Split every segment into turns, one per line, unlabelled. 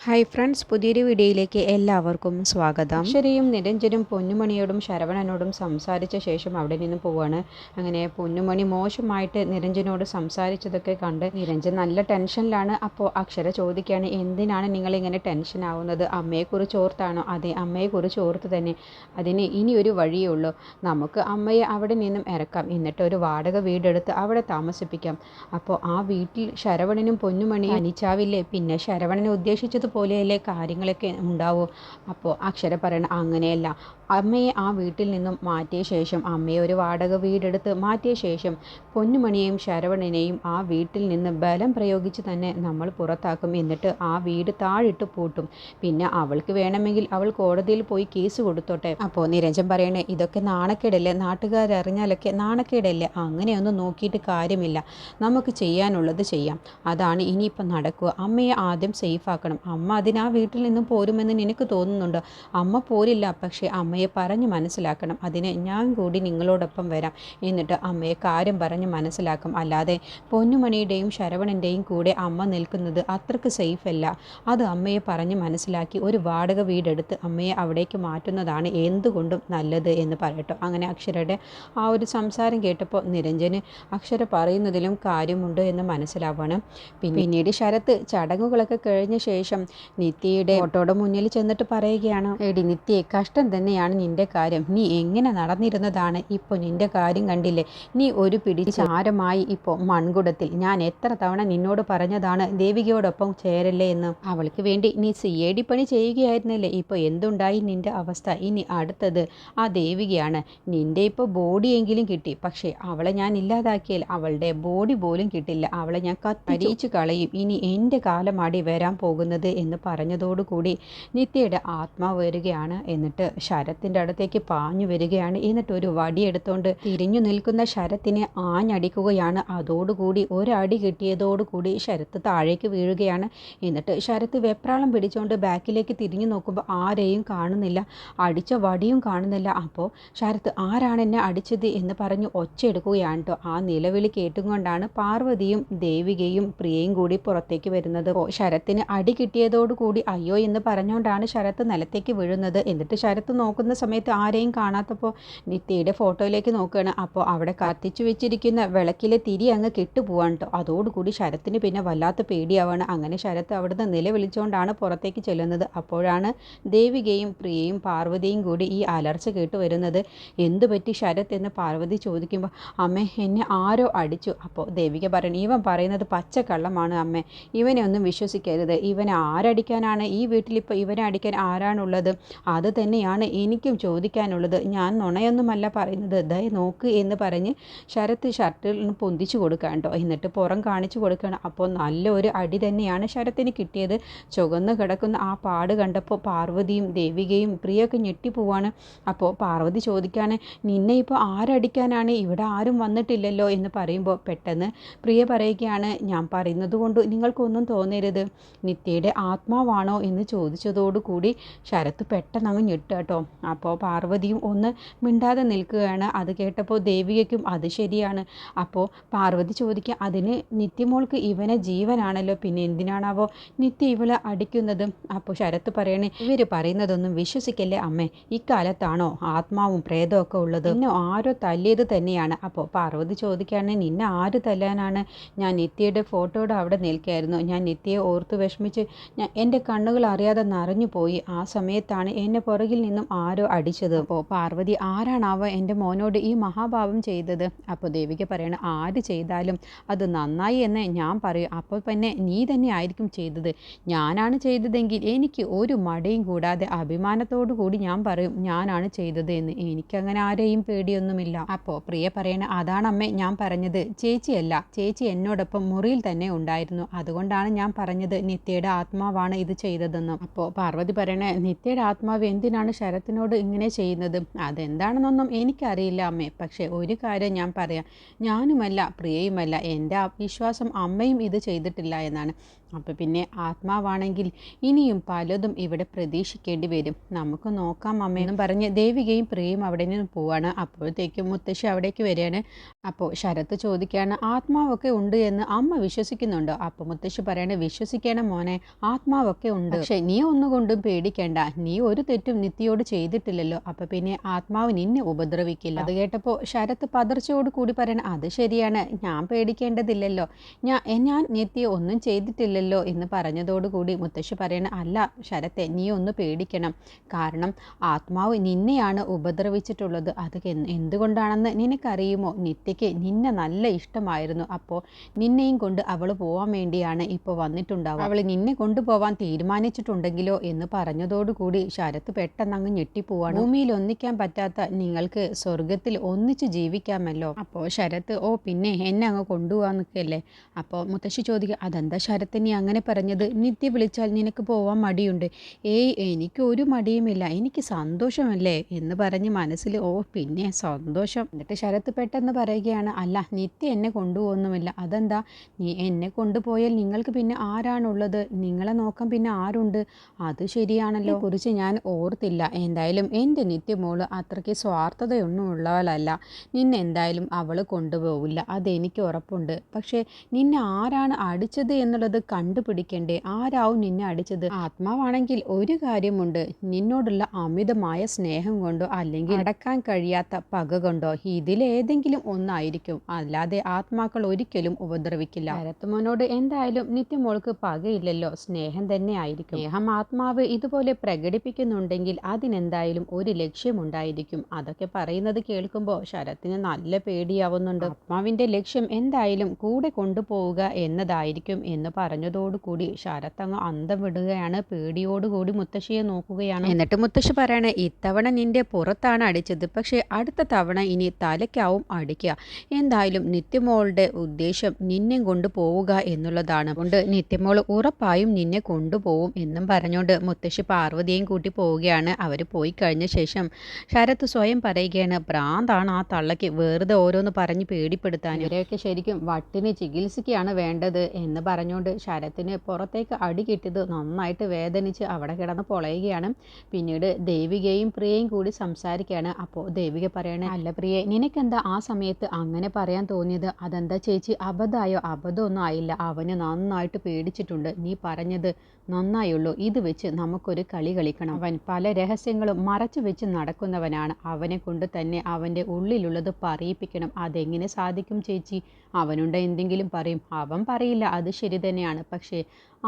Hi friends, പുതിയൊരു വീഡിയോയിലേക്ക് എല്ലാവർക്കും സ്വാഗതം. അക്ഷരയും നിരഞ്ജനും പൊന്നുമണിയോടും ശരവണനോടും സംസാരിച്ച ശേഷം അവിടെ നിന്ന് പോവാണ്. അങ്ങനെ പൊന്നുമണി മോശമായിട്ട് നിരഞ്ജനോട് സംസാരിച്ചതൊക്കെ കണ്ട് നിരഞ്ജൻ നല്ല ടെൻഷനിലാണ്. അപ്പോൾ അക്ഷര ചോദിക്കുകയാണ്, എന്തിനാണ് നിങ്ങളിങ്ങനെ ടെൻഷൻ ആവുന്നത്? അമ്മയെക്കുറിച്ച് ഓർത്താണോ? അതെ, അമ്മയെക്കുറിച്ച് ഓർത്ത് തന്നെ. അതിന് ഇനി ഒരു വഴിയേ ഉള്ളൂ. നമുക്ക് അമ്മയെ അവിടെ നിന്നും ഇറക്കാം, എന്നിട്ട് ഒരു വാടക വീടെടുത്ത് അവിടെ താമസിപ്പിക്കാം. അപ്പോൾ ആ വീട്ടിൽ ശരവണനും പൊന്നുമണിയും തനിച്ചാവില്ലേ? പിന്നെ ശരവണനെ ഉദ്ദേശിച്ചത് പോലെയല്ലേ കാര്യങ്ങളൊക്കെ ഉണ്ടാവൂ. അപ്പോൾ അക്ഷര പറയണം, അങ്ങനെയല്ല. അമ്മയെ ആ വീട്ടിൽ നിന്നും മാറ്റിയ ശേഷം, അമ്മയെ ഒരു വാടക വീടെടുത്ത് മാറ്റിയ ശേഷം പൊന്നുമണിയെയും ശരവണനെയും ആ വീട്ടിൽ നിന്ന് ബലം പ്രയോഗിച്ച് തന്നെ നമ്മൾ പുറത്താക്കും. എന്നിട്ട് ആ വീട് താഴിട്ട് പൂട്ടും. പിന്നെ അവൾക്ക് വേണമെങ്കിൽ അവൾ കോടതിയിൽ പോയി കേസ് കൊടുത്തോട്ടെ. അപ്പോൾ നിരഞ്ജൻ പറയണേ, ഇതൊക്കെ നാണക്കേടല്ലേ? നാട്ടുകാരറിഞ്ഞാലൊക്കെ നാണക്കേടല്ലേ? അങ്ങനെയൊന്നും നോക്കിയിട്ട് കാര്യമില്ല. നമുക്ക് ചെയ്യാനുള്ളത് ചെയ്യാം. അതാണ് ഇനിയിപ്പോൾ നടക്കുക. അമ്മയെ ആദ്യം സേഫ് ആക്കണം. അമ്മ ആ വീട്ടിൽ നിന്നും പോരുമെന്ന് നിനക്ക് തോന്നുന്നുണ്ടോ? അമ്മ പോരില്ല, പക്ഷേ അമ്മയെ പറഞ്ഞ് മനസ്സിലാക്കണം. അതിന് ഞാൻ കൂടി നിങ്ങളോടൊപ്പം വരാം. എന്നിട്ട് അമ്മയെ കാര്യം പറഞ്ഞ് മനസ്സിലാക്കും. അല്ലാതെ പൊന്നുമണിയുടെയും ശരവണൻ്റെയും കൂടെ അമ്മ നിൽക്കുന്നത് അത്രക്ക് സേഫ് അല്ല. അത് അമ്മയെ പറഞ്ഞ് മനസ്സിലാക്കി ഒരു വാടക വീടെടുത്ത് അമ്മയെ അവിടേക്ക് മാറ്റുന്നതാണ് എന്തുകൊണ്ടും നല്ലത് എന്ന് പറയട്ടോ. അങ്ങനെ അക്ഷരയുടെ ആ ഒരു സംസാരം കേട്ടപ്പോൾ നിരഞ്ജന് അക്ഷര പറയുന്നതിലും കാര്യമുണ്ട് എന്ന് മനസ്സിലാവുകയാണ്. പിന്നീട് ശരത്ത് ചടങ്ങുകളൊക്കെ കഴിഞ്ഞ ശേഷം നിത്യയുടെ ഫോട്ടോയുടെ മുന്നിൽ ചെന്നിട്ട് പറയുകയാണ്, എടി നിത്യയെ, കഷ്ടം തന്നെയാണ് നിന്റെ കാര്യം. നീ എങ്ങനെ നടന്നിരുന്നതാണ്, ഇപ്പോൾ നിന്റെ കാര്യം കണ്ടില്ലേ? നീ ഒരു പിടി ചാരമായി ഇപ്പോൾ മൺകുടത്തിൽ. ഞാൻ എത്ര തവണ നിന്നോട് പറഞ്ഞതാണ് ദേവികയോടൊപ്പം ചേരല്ലേ എന്ന്. അവൾക്ക് വേണ്ടി നീ CID പണി ചെയ്യുകയായിരുന്നില്ലേ? ഇപ്പോൾ എന്തുണ്ടായി നിന്റെ അവസ്ഥ? ഇനി അടുത്തത് ആ ദേവികയാണ്. നിന്റെ ഇപ്പോൾ ബോഡിയെങ്കിലും കിട്ടി, പക്ഷേ അവളെ ഞാൻ ഇല്ലാതാക്കിയാൽ അവളുടെ ബോഡി പോലും കിട്ടില്ല. അവളെ ഞാൻ കത്തിരിച്ചു കളയും. ഇനി എൻ്റെ കാലമാടി വരാൻ പോകുന്നത് എന്ന് പറഞ്ഞതോടുകൂടി നിത്യയുടെ ആത്മാവ് വരികയാണ്. എന്നിട്ട് ശരത്തിൻ്റെ അടുത്തേക്ക് പാഞ്ഞു വരികയാണ്. എന്നിട്ട് ഒരു വടിയെടുത്തുകൊണ്ട് തിരിഞ്ഞു നിൽക്കുന്ന ശരത്തിനെ ആഞ്ഞടിക്കുകയാണ്. അതോടുകൂടി ഒരടി കിട്ടിയതോടുകൂടി ശരത്ത് താഴേക്ക് വീഴുകയാണ്. എന്നിട്ട് ശരത്ത് വെപ്രാളം പിടിച്ചുകൊണ്ട് ബാക്കിലേക്ക് തിരിഞ്ഞു നോക്കുമ്പോൾ ആരെയും കാണുന്നില്ല, അടിച്ച വടിയും കാണുന്നില്ല. അപ്പോൾ ശരത്ത്, ആരാണ് എന്നെ അടിച്ചത് എന്ന് പറഞ്ഞ് ഒച്ചയെടുക്കുകയാണ് കേട്ടോ. ആ നിലവിളി കേട്ടുകൊണ്ടാണ് പാർവതിയും ദേവികയും പ്രിയയും കൂടി പുറത്തേക്ക് വരുന്നത്. ശരത്തിന് അടി കിട്ടിയതോടുകൂടി അയ്യോ എന്ന് പറഞ്ഞുകൊണ്ടാണ് ശരത്ത് നിലത്തേക്ക് വീഴുന്നത്. എന്നിട്ട് ശരത്ത് നോക്കുന്ന സമയത്ത് ആരെയും കാണാത്തപ്പോൾ നിത്യയുടെ ഫോട്ടോയിലേക്ക് നോക്കുകയാണ്. അപ്പോൾ അവിടെ കത്തിച്ചു വെച്ചിരിക്കുന്ന വിളക്കിലെ തിരി അങ്ങ് കെട്ടുപോവാണ് കേട്ടോ. അതോടുകൂടി ശരത്തിന് പിന്നെ വല്ലാത്ത പേടിയാവാണ്. അങ്ങനെ ശരത്ത് അവിടുന്ന് നിലവിളിച്ചുകൊണ്ടാണ് പുറത്തേക്ക് ചെല്ലുന്നത്. അപ്പോഴാണ് ദേവികയും പ്രിയയും പാർവതിയും കൂടി ഈ അലർച്ച കേട്ട് വരുന്നത്. എന്തു പറ്റി ശരത്ത് എന്ന് പാർവതി ചോദിക്കുമ്പോൾ, അമ്മേ, എന്നെ ആരോ അടിച്ചു. അപ്പോൾ ദേവിക പറയണം, ഇവൻ പറയുന്നത് പച്ചക്കള്ളമാണ് അമ്മേ, ഇവനെ ഒന്നും വിശ്വസിക്കരുത്. ഇവനെ ആരടിക്കാനാണ്? ഈ വീട്ടിലിപ്പോൾ ഇവനെ അടിക്കാൻ ആരാണുള്ളത്? അത് തന്നെയാണ് എനിക്കും ചോദിക്കാനുള്ളത്. ഞാൻ നുണയൊന്നുമല്ല പറയുന്നത്, ദയ നോക്ക് എന്ന് പറഞ്ഞ് ശരത്ത് ഷർട്ടിൽ പൊന്തിച്ചു കൊടുക്കാൻ കേട്ടോ. എന്നിട്ട് പുറം കാണിച്ചു കൊടുക്കണം. അപ്പോൾ നല്ലൊരു അടി തന്നെയാണ് ശരത്തിന് കിട്ടിയത്. ചുവന്ന് കിടക്കുന്ന ആ പാട് കണ്ടപ്പോൾ പാർവതിയും ദേവികയും പ്രിയൊക്കെ ഞെട്ടിപ്പോവാണ്. അപ്പോൾ പാർവതി ചോദിക്കുകയാണ്, നിന്നെ ഇപ്പോൾ ആരടിക്കാനാണ്? ഇവിടെ ആരും വന്നിട്ടില്ലല്ലോ എന്ന് പറയുമ്പോൾ പെട്ടെന്ന് പ്രിയ പറയുകയാണ്, ഞാൻ പറയുന്നത് കൊണ്ട് നിങ്ങൾക്കൊന്നും തോന്നരുത്. നിത്യയുടെ ആത്മാവാണോ എന്ന് ചോദിച്ചതോടുകൂടി ശരത്ത് പെട്ടെന്ന് അങ്ങ് ഞെട്ടുക കേട്ടോ. അപ്പോൾ പാർവതിയും ഒന്ന് മിണ്ടാതെ നിൽക്കുകയാണ്. അത് കേട്ടപ്പോൾ ദേവികയ്ക്കും അത് ശരിയാണ്. അപ്പോൾ പാർവതി ചോദിക്കുക, അതിന് നിത്യമോൾക്ക് ഇവനെ ജീവനാണല്ലോ, പിന്നെ എന്തിനാണാവോ നിത്യ ഇവളെ അടിക്കുന്നത്? അപ്പോൾ ശരത്ത് പറയണേ, ഇവർ പറയുന്നതൊന്നും വിശ്വസിക്കല്ലേ അമ്മേ, ഇക്കാലത്താണോ ആത്മാവും പ്രേതവും ഒക്കെ ഉള്ളത്? എന്നെ ആരോ തല്ലിയത് തന്നെയാണ്. അപ്പോൾ പാർവതി ചോദിക്കുകയാണ്, നിന്നെ ആര് തല്ലാനാണ്? ഞാൻ നിത്യയുടെ ഫോട്ടോയുടെ അവിടെ നിൽക്കുകയായിരുന്നു. ഞാൻ നിത്യയെ ഓർത്ത് വിഷമിച്ച് എൻ്റെ കണ്ണുകൾ അറിയാതെ നിറഞ്ഞു പോയി. ആ സമയത്താണ് എന്നെ പുറകിൽ നിന്നും ആരോ അടിച്ചത്. അപ്പോൾ പാർവതി, ആരാണാവോ എൻ്റെ മോനോട് ഈ മഹാഭാവം ചെയ്തത്? അപ്പോൾ ദേവിക പറയണം, ആര് ചെയ്താലും അത് നന്നായി എന്ന് ഞാൻ പറയും. അപ്പോൾ പിന്നെ നീ തന്നെ ആയിരിക്കും ചെയ്തത്. ഞാനാണ് ചെയ്തതെങ്കിൽ എനിക്ക് ഒരു മടിയും കൂടാതെ അഭിമാനത്തോടു കൂടി ഞാൻ പറയും ഞാനാണ് ചെയ്തത് എന്ന്. എനിക്കങ്ങനെ ആരെയും പേടിയൊന്നുമില്ല. അപ്പോൾ പ്രിയ പറയണ, അതാണമ്മേ ഞാൻ പറഞ്ഞത്. ചേച്ചിയല്ല, ചേച്ചി എന്നോടൊപ്പം മുറിയിൽ തന്നെ ഉണ്ടായിരുന്നു. അതുകൊണ്ടാണ് ഞാൻ പറഞ്ഞത് നിത്യയുടെ ആത്മാവാണ് ഇത് ചെയ്തതെന്നും. അപ്പോൾ പാർവതി പറയണേ, നിത്യയുടെ ആത്മാവ് എന്തിനാണ് ശരത്തിനോട് ഇങ്ങനെ ചെയ്യുന്നത്? അതെന്താണെന്നൊന്നും എനിക്കറിയില്ല അമ്മേ. പക്ഷേ ഒരു കാര്യം ഞാൻ പറയാം, ഞാനുമല്ല പ്രിയയുമല്ല, എൻ്റെ വിശ്വാസം അമ്മയും ഇത് ചെയ്തിട്ടില്ല എന്നാണ്. അപ്പോൾ പിന്നെ ആത്മാവാണെങ്കിൽ ഇനിയും പലതും ഇവിടെ പ്രതീക്ഷിക്കേണ്ടി വരും. നമുക്ക് നോക്കാം അമ്മയെന്നും പറഞ്ഞ് ദേവികയും പ്രിയയും അവിടെ നിന്ന് പോവാണ്. അപ്പോഴത്തേക്കും മുത്തശ്ശി അവിടേക്ക് വരികയാണ്. അപ്പോൾ ശരത്ത് ചോദിക്കുകയാണ്, ആത്മാവൊക്കെ ഉണ്ട് എന്ന് അമ്മ വിശ്വസിക്കുന്നുണ്ടോ? അപ്പോൾ മുത്തശ്ശി പറയാണ്, വിശ്വസിക്കണം മോനെ, ആത്മാവൊക്കെ ഉണ്ട്. പക്ഷെ നീ ഒന്നുകൊണ്ടും പേടിക്കേണ്ട, നീ ഒരു തെറ്റും നിത്യയോട് ചെയ്തിട്ടില്ലല്ലോ, അപ്പോൾ പിന്നെ ആത്മാവ് നിന്നെ ഉപദ്രവിക്കില്ല. അത് കേട്ടപ്പോൾ ശരത്ത് പതർച്ചയോട് കൂടി പറയണം, അത് ശരിയാണ്, ഞാൻ പേടിക്കേണ്ടതില്ലല്ലോ, ഞാൻ നിത്യ ഒന്നും ചെയ്തിട്ടില്ലല്ലോ എന്ന് പറഞ്ഞതോടുകൂടി മുത്തശ്ശി പറയണ, അല്ല ശരത്തെ, നീ ഒന്ന് പേടിക്കണം. കാരണം ആത്മാവ് നിന്നെയാണ് ഉപദ്രവിച്ചിട്ടുള്ളത്. അത് എന്തുകൊണ്ടാണെന്ന് നിനക്കറിയുമോ? നിത്യയ്ക്ക് നിന്നെ നല്ല ഇഷ്ടമായിരുന്നു. അപ്പോൾ നിന്നെയും കൊണ്ട് അവൾ പോവാൻ വേണ്ടിയാണ് ഇപ്പോൾ വന്നിട്ടുണ്ടാവുക. അവൾ നിന്നെ കൊണ്ടുപോവാൻ തീരുമാനിച്ചിട്ടുണ്ടെങ്കിലോ എന്ന് പറഞ്ഞതോടുകൂടി ശരത്ത് പെട്ടെന്ന് അങ്ങ് ഞെട്ടിപ്പോവാണ്. ഭൂമിയിൽ ഒന്നിക്കാൻ പറ്റാത്ത നിങ്ങൾക്ക് സ്വർഗത്തിൽ ഒന്നിച്ച് ജീവിക്കാമല്ലോ. അപ്പോൾ ശരത്ത്, ഓ പിന്നെ എന്നെ അങ്ങ് കൊണ്ടുപോകാൻ നിൽക്കല്ലേ. അപ്പോൾ മുത്തശ്ശി ചോദിക്കുക, അതെന്താ ശരത്ത് നീ അങ്ങനെ പറഞ്ഞത്? നിത്യ വിളിച്ചാൽ നിനക്ക് പോവാൻ മടിയുണ്ട്? ഏയ്, എനിക്ക് ഒരു മടിയുമില്ല, എനിക്ക് സന്തോഷമല്ലേ എന്ന് പറഞ്ഞ് മനസ്സിൽ, ഓ പിന്നെ സന്തോഷം. എന്നിട്ട് ശരത്ത് പെട്ടെന്ന് പറയുകയാണ്, അല്ല നിത്യ എന്നെ കൊണ്ടുപോകുന്നുമില്ല. അതെന്താ? നീ എന്നെ കൊണ്ടുപോയാൽ നിങ്ങൾക്ക് പിന്നെ ആരാണുള്ളത്? നിങ്ങളെ നോക്കാൻ പിന്നെ ആരുണ്ട്? അത് ശരിയാണല്ലോ, കുറിച്ച് ഞാൻ ഓർത്തില്ല. എന്തായാലും എൻ്റെ നിത്യമോള് അത്രയ്ക്ക് സ്വാർത്ഥതയൊന്നും ഉള്ളവളല്ല. നിന്നെ എന്തായാലും അവൾ കൊണ്ടുപോകില്ല, അതെനിക്ക് ഉറപ്പുണ്ട്. പക്ഷേ നിന്നെ ആരാണ് അടിച്ചത് എന്നുള്ളത് കണ്ടുപിടിക്കണ്ടേ? ആരാവും നിന്നെ അടിച്ചത്? ആത്മാവാണെങ്കിൽ ഒരു കാര്യമുണ്ട്, നിന്നോടുള്ള അമിതമായ സ്നേഹം കൊണ്ടോ അല്ലെങ്കിൽ അടക്കാൻ കഴിയാത്ത പക കൊണ്ടോ ഇതിലേതെങ്കിലും ഒന്നായിരിക്കും. അല്ലാതെ ആത്മാക്കൾ ഒരിക്കലും ഉപദ്രവിക്കില്ല. ഭരത്തുമോനോട് എന്തായാലും നിത്യമോൾക്ക് പകയില്ലല്ലോ, സ്നേഹം തന്നെ ആയിരിക്കും. സ്നേഹം ആത്മാവ് ഇതുപോലെ പ്രകടിപ്പിക്കുന്നുണ്ടെങ്കിൽ അതിനെന്തായാലും ഒരു ലക്ഷ്യമുണ്ടായിരിക്കും. അതൊക്കെ പറയുന്നത് കേൾക്കുമ്പോൾ ശരത്തിന് നല്ല പേടിയാവുന്നുണ്ട്. ആത്മാവിന്റെ ലക്ഷ്യം എന്തായാലും കൂടെ കൊണ്ടുപോവുക എന്നതായിരിക്കും എന്ന് പറഞ്ഞതോടുകൂടി ശരത്ത് അങ്ങ് അന്തം വിടുകയാണ്. പേടിയോടുകൂടി മുത്തശ്ശിയെ നോക്കുകയാണ്. എന്നിട്ട് മുത്തശ്ശി പറയണേ, ഇത്തവണ നിന്റെ പുറത്താണ് അടിച്ചത്, പക്ഷേ അടുത്ത തവണ ഇനി തലയ്ക്കാവും അടിക്കുക. എന്തായാലും നിത്യമോളുടെ ഉദ്ദേശം നിന്നെ കൊണ്ടുപോവുക എന്നുള്ളതാണ്. അതുകൊണ്ട് നിത്യമോൾ ഉറപ്പായും നിന്നെ കൊണ്ടുപോകും എന്നും പറഞ്ഞുകൊണ്ട് മുത്തശ്ശി പാർവതിയെയും കൂട്ടി പോവുകയാണ്. അവർ പോയി കഴിഞ്ഞ ശേഷം ശരത്ത് സ്വയം പറയുകയാണ്, ഭ്രാന്താണ് ആ തള്ളയ്ക്ക്, വെറുതെ ഓരോന്ന് പറഞ്ഞ് പേടിപ്പെടുത്താൻ. ഇവരെയൊക്കെ ശരിക്കും വട്ടിന് ചികിത്സിക്കുകയാണ് വേണ്ടത് എന്ന് പറഞ്ഞുകൊണ്ട് ശരത്തിന് പുറത്തേക്ക് അടി കിട്ടിയത് നന്നായിട്ട് വേദനിച്ച് അവിടെ കിടന്ന് പൊളയുകയാണ്. പിന്നീട് ദേവികയും പ്രിയയും കൂടി സംസാരിക്കുകയാണ്. അപ്പോൾ ദേവിക പറയണേ, അല്ല പ്രിയെ, നിനക്കെന്താ ആ സമയത്ത് അങ്ങനെ പറയാൻ തോന്നിയത്? അതെന്താ ചേച്ചി, അബദ്ധമായോ? അബദ്ധമൊന്നും ആയില്ല, അവന് നന്നായിട്ട് പേടിച്ചിട്ടുണ്ട്. നീ പറഞ്ഞത് നന്നായുള്ളൂ. ഇത് വെച്ച് നമുക്കൊരു കളി കളിക്കണം. അവൻ പല രഹസ്യങ്ങളും മറച്ചു വെച്ച് നടക്കുന്നവനാണ്. അവനെ കൊണ്ട് തന്നെ അവൻ്റെ ഉള്ളിലുള്ളത് പറയിപ്പിക്കണം. അതെങ്ങനെ സാധിക്കും ചേച്ചി? അവനുണ്ട് എന്തെങ്കിലും പറയും. അവൻ പറയില്ല, അത് ശരി തന്നെയാണ്. പക്ഷേ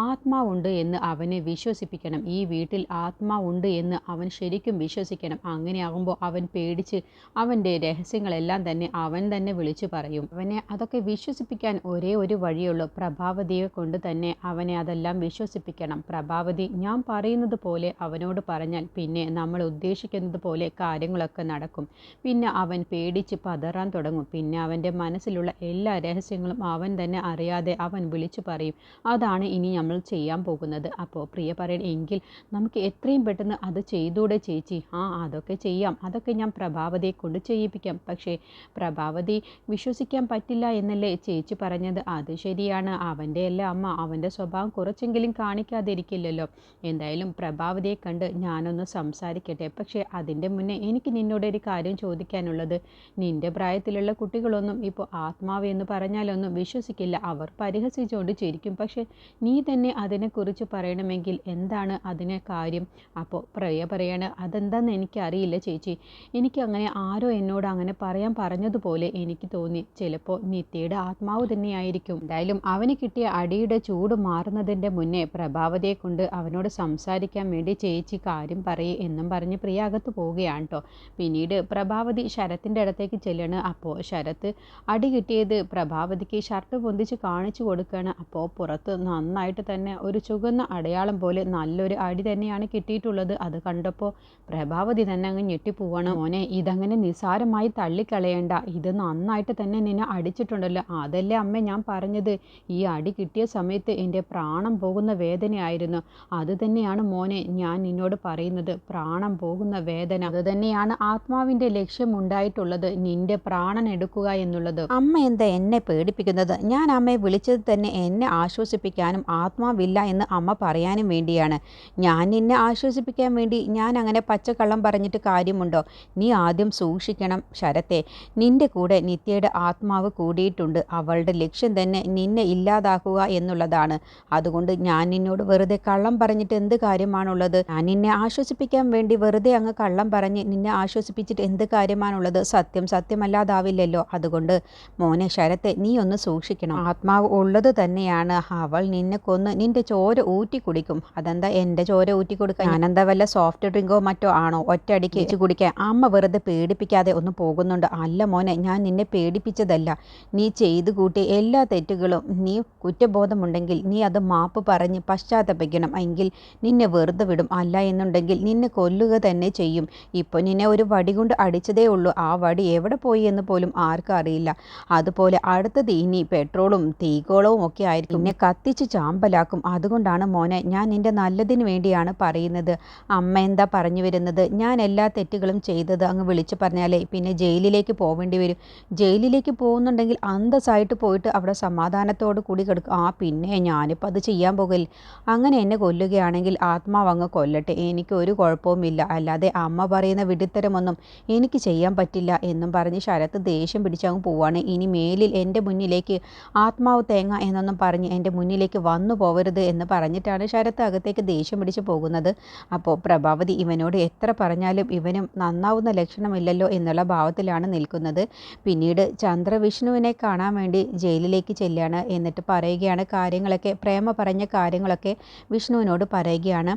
ആത്മാവുണ്ട് എന്ന് അവനെ വിശ്വസിപ്പിക്കണം. ഈ വീട്ടിൽ ആത്മാവുണ്ട് എന്ന് അവൻ ശരിക്കും വിശ്വസിക്കണം. അങ്ങനെയാകുമ്പോൾ അവൻ പേടിച്ച് അവൻ്റെ രഹസ്യങ്ങളെല്ലാം തന്നെ അവൻ തന്നെ വിളിച്ചു പറയും. അവനെ അതൊക്കെ വിശ്വസിപ്പിക്കാൻ ഒരേ ഒരു വഴിയുള്ളൂ, പ്രഭാവതിയെ കൊണ്ട് തന്നെ അവനെ അതെല്ലാം വിശ്വസിപ്പിക്കണം. പ്രഭാവതി ഞാൻ പറയുന്നത് പോലെ അവനോട് പറഞ്ഞാൽ പിന്നെ നമ്മൾ ഉദ്ദേശിക്കുന്നത് പോലെ കാര്യങ്ങളൊക്കെ നടക്കും. പിന്നെ അവൻ പേടിച്ച് പതറാൻ തുടങ്ങും. പിന്നെ അവൻ്റെ മനസ്സിലുള്ള എല്ലാ രഹസ്യങ്ങളും അവൻ തന്നെ അറിയാതെ അവൻ വിളിച്ചു പറയും. അതാണ് ഇനി നമ്മൾ ചെയ്യാൻ പോകുന്നത്. അപ്പോൾ പ്രിയ പറയണം, എങ്കിൽ നമുക്ക് എത്രയും പെട്ടെന്ന് അത് ചെയ്തൂടെ ചേച്ചി? അതൊക്കെ ചെയ്യാം, അതൊക്കെ ഞാൻ പ്രഭാവതിയെ കൊണ്ട് ചെയ്യിപ്പിക്കാം. പക്ഷേ പ്രഭാവതി വിശ്വസിക്കാൻ പറ്റില്ല എന്നല്ലേ ചേച്ചി പറഞ്ഞത്? അത് ശരിയാണ്, അവൻ്റെ എല്ലാ അമ്മ അവൻ്റെ സ്വഭാവം കുറച്ചെങ്കിലും കാണിക്കാതിരിക്കില്ലല്ലോ. എന്തായാലും പ്രഭാവതിയെ കണ്ട് ഞാനൊന്ന് സംസാരിക്കട്ടെ. പക്ഷേ അതിൻ്റെ മുന്നേ എനിക്ക് നിന്നോട് ഒരു കാര്യം ചോദിക്കാനുള്ളത്. നിൻ്റെ പ്രായത്തിലുള്ള കുട്ടികളൊന്നും ഇപ്പോൾ ആത്മാവ് എന്ന് പറഞ്ഞാലൊന്നും വിശ്വസിക്കില്ല, അവർ പരിഹസിച്ചുകൊണ്ട് ചിരിക്കും. പക്ഷേ നീ തന്നെ അതിനെക്കുറിച്ച് പറയണമെങ്കിൽ എന്താണ് അതിനെ കാര്യം? അപ്പോൾ പ്രിയ പറയാണ്, അതെന്താന്ന് എനിക്കറിയില്ല ചേച്ചി, എനിക്ക് അങ്ങനെ ആരോ എന്നോട് അങ്ങനെ പറയാൻ പറഞ്ഞതുപോലെ എനിക്ക് തോന്നി. ചിലപ്പോൾ നിത്യയുടെ ആത്മാവ് തന്നെയായിരിക്കും. എന്തായാലും അവന് കിട്ടിയ അടിയുടെ ചൂട് മാറുന്നതിൻ്റെ മുന്നേ പ്രഭാവതിയെ കൊണ്ട് അവനോട് സംസാരിക്കാൻ വേണ്ടി ചേച്ചി കാര്യം പറയേ എന്നും പറഞ്ഞ് പ്രിയ അകത്ത് പോവുകയാണ് കേട്ടോ. പിന്നീട് പ്രഭാവതി ശരത്തിൻ്റെ അടുത്തേക്ക് ചെല്ലുകയാണ്. അപ്പോൾ ശരത്ത് അടി കിട്ടിയത് പ്രഭാവതിക്ക് ഷർട്ട് പൊന്തിച്ച് കാണിച്ചു കൊടുക്കുകയാണ്. അപ്പോൾ പുറത്ത് നന്നായിട്ട് തന്നെ ഒരു ചുവന്ന അടയാളം പോലെ നല്ലൊരു അടി തന്നെയാണ് കിട്ടിയിട്ടുള്ളത്. അത് കണ്ടപ്പോൾ പ്രഭാവതി തന്നെ അങ്ങ് ഞെട്ടിപ്പോവാണ്. മോനെ, ഇതങ്ങനെ നിസ്സാരമായി തള്ളിക്കളയേണ്ട, ഇത് നന്നായിട്ട് തന്നെ നിന്നെ അടിച്ചിട്ടുണ്ടല്ലോ. അതല്ലേ അമ്മ ഞാൻ പറഞ്ഞത്, ഈ അടി കിട്ടിയ സമയത്ത് എൻ്റെ പ്രാണം പോകുന്ന വേദനയായിരുന്നു. അത് തന്നെയാണ് മോനെ ഞാൻ നിന്നോട് പറയുന്നത്, പ്രാണം പോകുന്ന വേദന. അത് തന്നെയാണ് ആത്മാവിൻ്റെ ലക്ഷ്യമുണ്ടായിട്ടുള്ളത്, നിന്റെ പ്രാണൻ എടുക്കുക എന്നുള്ളത്. അമ്മ എന്താ എന്നെ പേടിപ്പിക്കുന്നത്? ഞാൻ അമ്മയെ വിളിച്ചത് തന്നെ എന്നെ ആശ്വസിപ്പിക്കാനും ആത്മാവില്ല എന്ന് അമ്മ പറയാനും വേണ്ടിയാണ്. ഞാൻ നിന്നെ ആശ്വസിപ്പിക്കാൻ വേണ്ടി ഞാൻ അങ്ങനെ പച്ചക്കള്ളം പറഞ്ഞിട്ട് കാര്യമുണ്ടോ? നീ ആദ്യം സൂക്ഷിക്കണം ശരത്തെ. നിന്റെ കൂടെ നിത്യയുടെ ആത്മാവ് കൂടിയിട്ടുണ്ട്. അവളുടെ ലക്ഷ്യം തന്നെ നിന്നെ ഇല്ലാതാക്കുക എന്നുള്ളതാണ്. അതുകൊണ്ട് ഞാൻ നിന്നോട് വെറുതെ കള്ളം പറഞ്ഞിട്ട് എന്ത് കാര്യമാണുള്ളത്? ഞാൻ നിന്നെ ആശ്വസിപ്പിക്കാൻ വേണ്ടി വെറുതെ അങ്ങ് കള്ളം പറഞ്ഞ് നിന്നെ ആശ്വസിപ്പിച്ചിട്ട് എന്ത് കാര്യമാണുള്ളത്? സത്യം സത്യമല്ലാതാവില്ലല്ലോ. അതുകൊണ്ട് മോനെ ശരത്തെ, നീ ഒന്ന് സൂക്ഷിക്കണം. ആത്മാവ് ഉള്ളത് തന്നെയാണ്. അവൾ നിന്നെ കൊന്ന് നിന്റെ ചോര ഊറ്റി കുടിക്കും. അതെന്താ എൻ്റെ ചോര ഊറ്റി കൊടുക്കാൻ? ഞാനെന്താ വല്ല സോഫ്റ്റ് ഡ്രിങ്കോ മറ്റോ ആണോ ഒറ്റയടിക്ക് വെച്ച് കുടിക്കാൻ? അമ്മ വെറുതെ പേടിപ്പിക്കാതെ ഒന്ന് പോകുന്നുണ്ട്. അല്ല മോനെ, ഞാൻ നിന്നെ പേടിപ്പിച്ചതല്ല. നീ ചെയ്തു കൂട്ടിയ എല്ലാ തെറ്റുകളും നീ കുറ്റബോധമുണ്ടെങ്കിൽ നീ അത് മാപ്പ് പറഞ്ഞ് പശ്ചാത്തപിക്കണം. എങ്കിൽ നിന്നെ വെറുതെ വിടും. അല്ല എന്നുണ്ടെങ്കിൽ നിന്നെ കൊല്ലുക തന്നെ ചെയ്യും. ഇപ്പോൾ നിന്നെ ഒരു വടി കൊണ്ട് അടിച്ചതേ ഉള്ളൂ. ആ വടി എവിടെ പോയി എന്ന് പോലും ആർക്കും അറിയില്ല. അതുപോലെ അടുത്തത് ഇനി പെട്രോളും തീകോളവും ഒക്കെ ആയിരിക്കും. നിന്നെ കത്തിച്ച് ചാമ്പലാക്കും. അതുകൊണ്ടാണ് മോനെ ഞാൻ നിന്റെ നല്ലതിന് വേണ്ടിയാണ് പറയുന്നത്. അമ്മ എന്താ പറഞ്ഞു വരുന്നത്? ഞാൻ എല്ലാ തെറ്റുകളും ചെയ്തത് അങ്ങ് വിളിച്ചു പറഞ്ഞാലേ പിന്നെ ജയിലിലേക്ക് പോവേണ്ടി വരും. ജയിലിലേക്ക് പോകുന്നുണ്ടെങ്കിൽ അന്തസ്സായിട്ട് പോയിട്ട് അവിടെ സമാധാനത്തോട് കൂടി കിടക്കും. പിന്നെ ഞാനിപ്പോൾ അത് ചെയ്യാൻ പോകില്ല. അങ്ങനെ എന്നെ കൊല്ലുകയാണെങ്കിൽ ആത്മാവ് അങ്ങ് കൊല്ലട്ടെ, എനിക്ക് ഒരു കുഴപ്പവുമില്ല. അല്ലാതെ അമ്മ പറയുന്ന വിഡിത്തരമൊന്നും എനിക്ക് ചെയ്യാൻ പറ്റില്ല എന്നും പറഞ്ഞ് ശരത്ത് ദേഷ്യം പിടിച്ചങ്ങ് പോവാണ്. ഇനി മേലിൽ എൻ്റെ മുന്നിലേക്ക് ആത്മാവ് തേങ്ങ എന്നൊന്നും പറഞ്ഞ് എൻ്റെ മുന്നിലേക്ക് വന്നു പോവരുത് എന്ന് പറഞ്ഞിട്ടാണ് ശരത്ത് അകത്തേക്ക് ദേഷ്യം പിടിച്ച് പോകുന്നത്. അപ്പോൾ പ്രഭാവതി ഇവനോട് എത്ര പറഞ്ഞാലും ഇവനും നന്നാവുന്ന ലക്ഷണമില്ലല്ലോ എന്നുള്ള ഭാവത്തിലാണ് നിൽക്കുന്നത്. പിന്നീട് ചന്ദ്ര വിഷ്ണുവിനെ കാണാൻ വേണ്ടി ജയിലിലേക്ക് ചെല്ലുകയാണ്. എന്നിട്ട് പറയുകയാണ് കാര്യങ്ങളൊക്കെ, പ്രേമ പറഞ്ഞ കാര്യങ്ങളൊക്കെ വിഷ്ണുവിനോട് പറയുകയാണ്.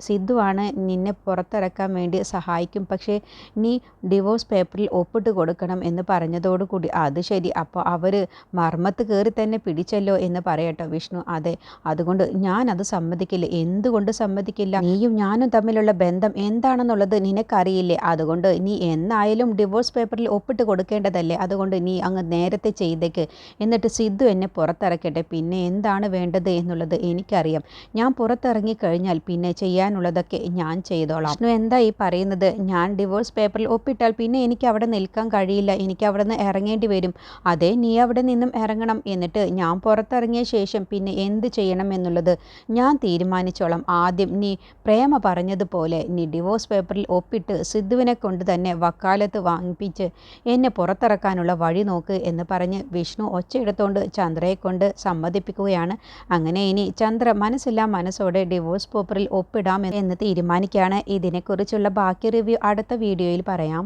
സിദ്ധുവാണ് നിന്നെ പുറത്തിറക്കാൻ വേണ്ടി സഹായിക്കും, പക്ഷേ നീ ഡിവോഴ്സ് പേപ്പറിൽ ഒപ്പിട്ട് കൊടുക്കണം എന്ന് പറഞ്ഞതോടുകൂടി അത് ശരി, അപ്പോൾ അവർ മർമ്മത്ത് കയറി തന്നെ പിടിച്ചല്ലോ എന്ന് പറയട്ടോ വിഷ്ണു. അതെ, അതുകൊണ്ട് ഞാനത് സമ്മതിക്കില്ല. എന്തുകൊണ്ട് സമ്മതിക്കില്ല? നീയും ഞാനും തമ്മിലുള്ള ബന്ധം എന്താണെന്നുള്ളത് നിനക്കറിയില്ലേ? അതുകൊണ്ട് നീ എന്നായാലും ഡിവോഴ്സ് പേപ്പറിൽ ഒപ്പിട്ട് കൊടുക്കേണ്ടതല്ലേ? അതുകൊണ്ട് നീ അങ്ങ് നേരത്തെ ചെയ്തേക്ക്. എന്നിട്ട് സിദ്ധു എന്നെ പുറത്തിറക്കട്ടെ. പിന്നെ എന്താണ് വേണ്ടത് എന്നുള്ളത് എനിക്കറിയാം. ഞാൻ പുറത്തിറങ്ങി കഴിഞ്ഞാൽ പിന്നെ ചെയ്യാനുള്ളതൊക്കെ ഞാൻ ചെയ്തോളാം. വിഷ്ണു എന്താ ഈ പറയുന്നത്? ഞാൻ ഡിവോഴ്സ് പേപ്പറിൽ ഒപ്പിട്ടാൽ പിന്നെ എനിക്ക് അവിടെ നിൽക്കാൻ കഴിയില്ല. എനിക്ക് അവിടെ നിന്ന് ഇറങ്ങേണ്ടി വരും. അതെ, നീ അവിടെ നിന്നും ഇറങ്ങണം. എന്നിട്ട് ഞാൻ പുറത്തിറങ്ങിയ ശേഷം പിന്നെ എന്ത് ചെയ്യണം എന്നുള്ളത് ഞാൻ തീരുമാനിച്ചോളാം. ആദ്യം നീ പ്രേമ പറഞ്ഞതുപോലെ നീ ഡിവോഴ്സ് പേപ്പറിൽ ഒപ്പിട്ട് സിദ്ധുവിനെ കൊണ്ട് തന്നെ വക്കാലത്ത് വാങ്ങിപ്പിച്ച് എന്നെ പുറത്തിറക്കാനുള്ള വഴി നോക്ക് എന്ന് പറഞ്ഞ് വിഷ്ണു ഒച്ചയെടുത്തുകൊണ്ട് ചന്ദ്രയെ കൊണ്ട് സമ്മതിപ്പിക്കുകയാണ്. അങ്ങനെ ഇനി ചന്ദ്ര മനസ്സില്ലാ മനസ്സോടെ ഡിവോഴ്സ് പേപ്പറിൽ ഒപ്പിടാം എന്ന് തീരുമാനിക്കുകയാണ്. ഇതിനെക്കുറിച്ചുള്ള ബാക്കി റിവ്യൂ അടുത്ത വീഡിയോയിൽ പറയാം.